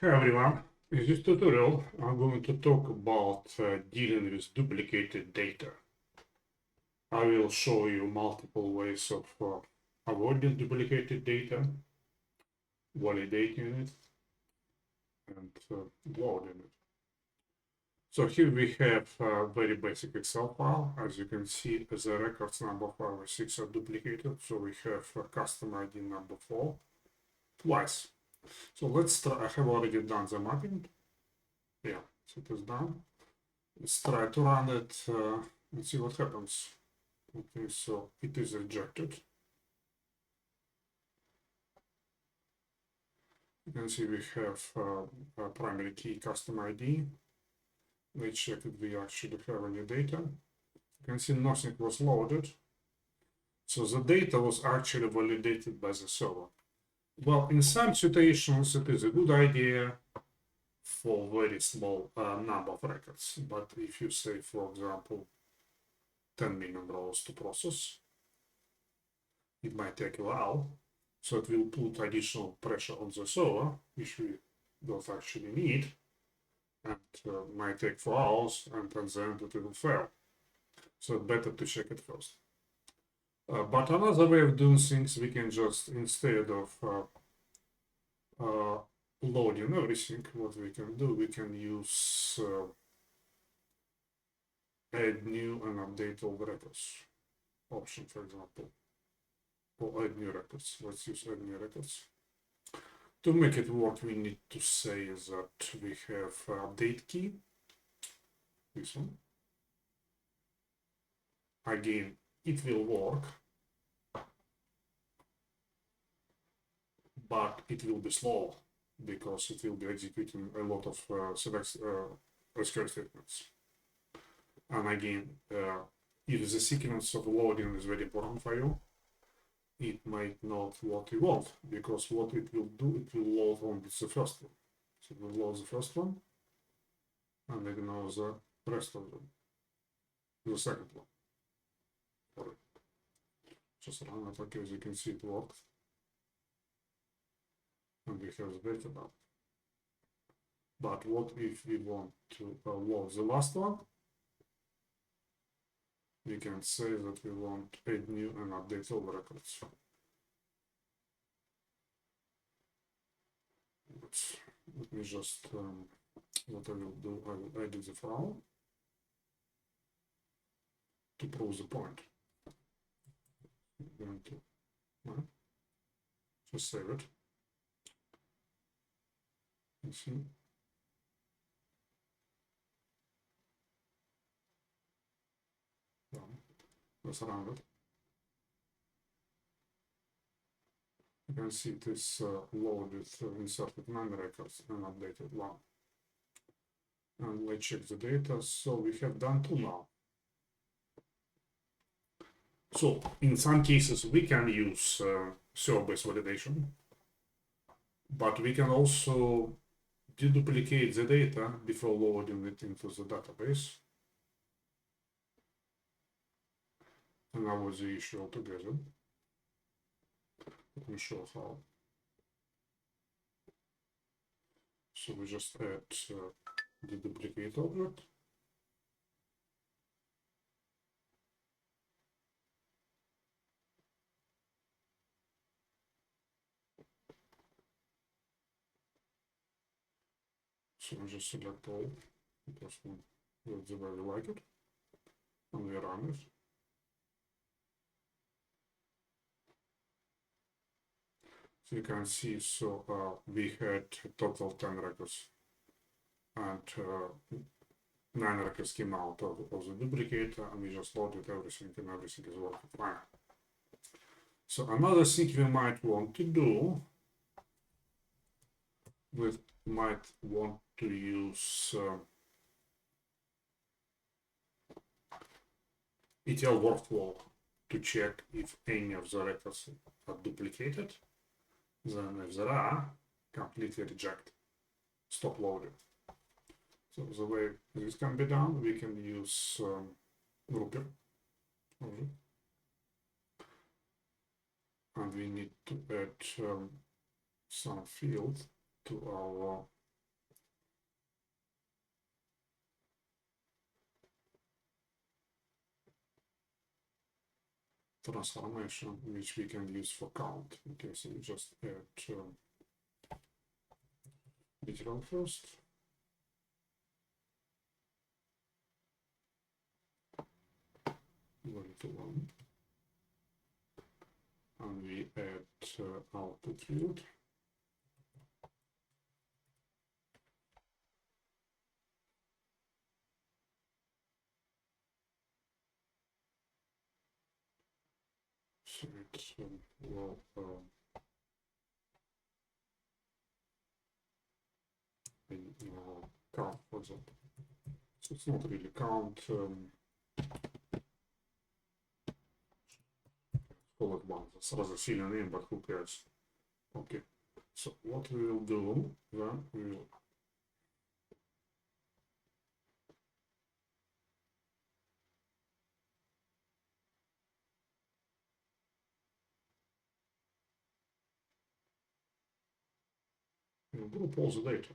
Hi everyone, in this tutorial I'm going to talk about dealing with duplicated data. I will show you multiple ways of avoiding duplicated data, validating it, and loading it. So here we have a very basic Excel file. As you can see, the records number 5 or 6 are duplicated. So we have customer ID number 4 twice. So let's try. I have already done the mapping. Yeah, so it is done. Let's try to run it and see what happens. Okay, so it is rejected. You can see we have a primary key customer ID. Let's check if we actually have any data. You can see nothing was loaded. So the data was actually validated by the server. Well, in some situations, it is a good idea for very small number of records. But if you say, for example, $10 million to process, it might take a while. So it will put additional pressure on the server, which we don't actually need, and might take 4 hours, and at the end it will fail. So it's better to check it first. But another way of doing things, we can just, instead of loading everything, what we can do, we can use add new and update all records option, for example, or add new records. Let's use add new records. To make it work, we need to say that we have update key, this one. Again, it will work, but it will be slow because it will be executing a lot of SQL statements. And again, if the sequence of loading is very important for you, it might not what you want, because what it will do, it will load only the first one. So it will load the first one and ignore the rest of them. The second one. Sorry. Just run it. Okay, as you can see, it worked. And we have the data now. But what if we want to load the last one? We can say that we want add new and update all records. Let me just, what I will do, I will edit the file to prove the point. I'm going to just save it. You see. Let's run it. You can see it is loaded, inserted 9 records and updated 1. And let's check the data. So we have done 2 now. So in some cases, we can use server-based validation, but we can also deduplicate the data before loading it into the database. And that was the issue altogether. Let me show how. So we just add the duplicate object. So we just select all, because that's the way we like it, and we run it. So you can see, so we had total 10 records, and 9 records came out of the duplicator, and we just loaded everything, and everything is working fine. So another thing we might want to do, we might want to use ETL workflow to check if any of the records are duplicated. Then if there are, completely reject, stop loading. So the way this can be done, we can use grouper object, and we need to add some field to our transformation which we can use for count. Okay, so we just add literal first. Valid to 1. And we add output field. So it's count, for example. So it's not really count. Call it one. That's rather silly name, but who cares? Okay. So what we will do then we'll group all the data.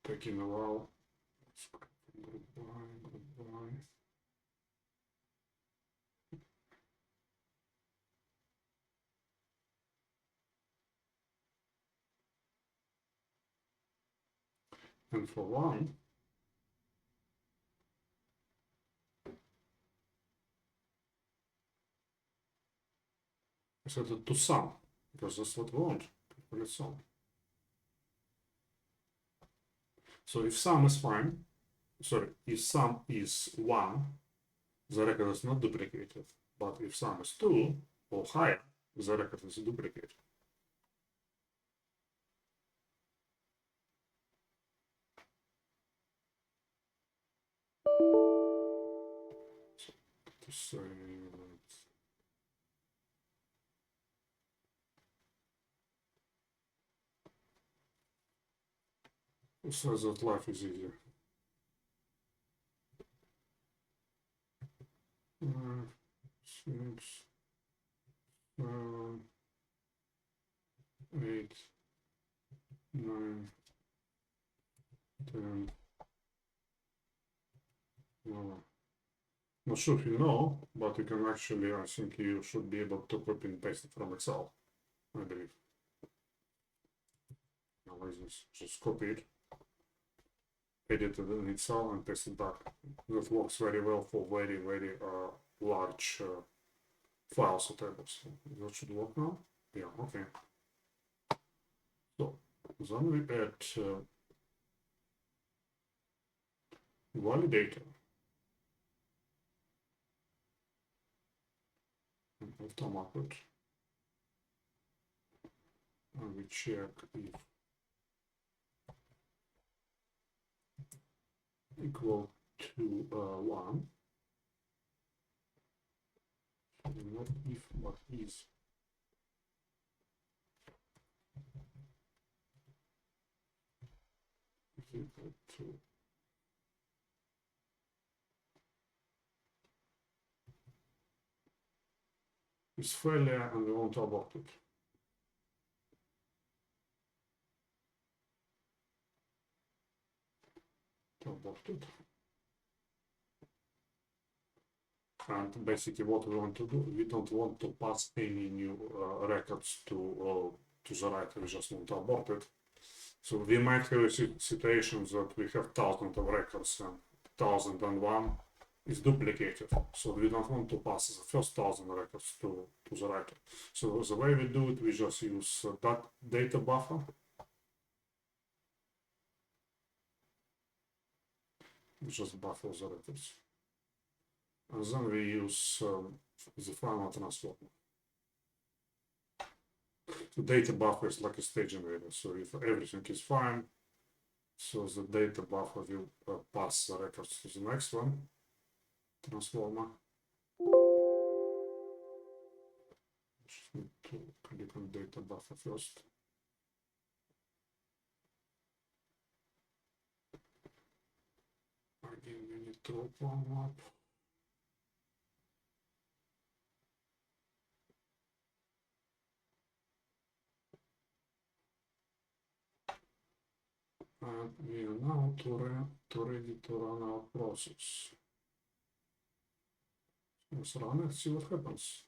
Taking a while. Group by. And for one, I set it to sum, because that's what we want. Let's sum. So if sum is fine, sorry, if sum is 1, the record is not duplicated. But if sum is 2 or higher, the record is duplicated. So to say who says that life is easier? 6, 7, 8, 9, 10, 11. Not sure if you know, but you can actually, I think you should be able to copy and paste it from Excel, I believe. Otherwise, just copy it, edit it in Excel, and paste it back. That works very well for very, very large files or tables. That should work now. Yeah, okay. So then we add validator. And automated. And we check if equal to 1. Not if, but is. Equal to is failure, and we want to abort it. Abort it. And basically what we want to do, we don't want to pass any new records to the writer, we just want to abort it. So we might have a situation that we have thousands of records and 1001 is duplicated. So we don't want to pass the first 1000 records to the writer. So the way we do it, we just use that data buffer. We just buffer the records. And then we use the final transformer. The data buffer is like a stage generator. So if everything is fine, so the data buffer will pass the records to the next one, transformer. Just need to click on data buffer first. Again, we need to open one up. And we are now ready to run our process. Let's run it, see what happens.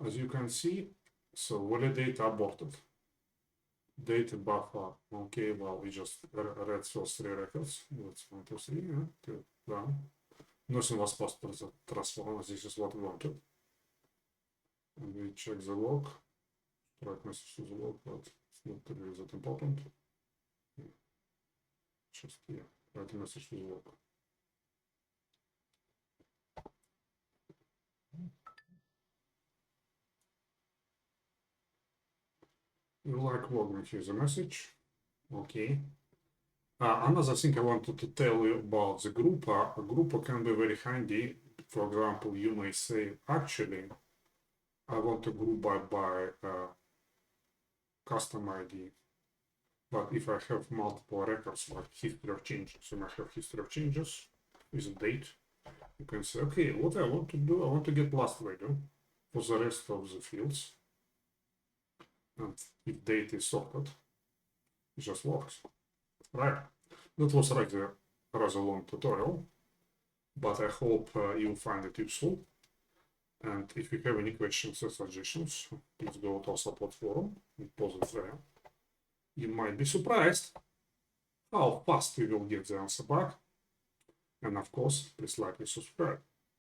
As you can see, so validate aborted. Data buffer, okay, well, we just read first 3 records. That's 1, 2, 3, yeah, 2, done. Nothing was passed to the transform, as this is what we wanted. And we check the log, write message to the log, but it's not really that important. Yeah. Just, yeah, write a message to the log. You like logging, here's a message. Okay. Another thing I wanted to tell you about the grouper. A grouper can be very handy. For example, you may say, actually, I want to group by customer ID. But if I have multiple records, like history of changes, you might have history of changes with a date. You can say, okay, what I want to do, I want to get last value for the rest of the fields. And if date is sorted, it just works. Right. That was a rather long tutorial, but I hope you find it useful. And if you have any questions or suggestions, please go to our support forum and post it there. You might be surprised how fast we will get the answer back. And of course, please like and subscribe.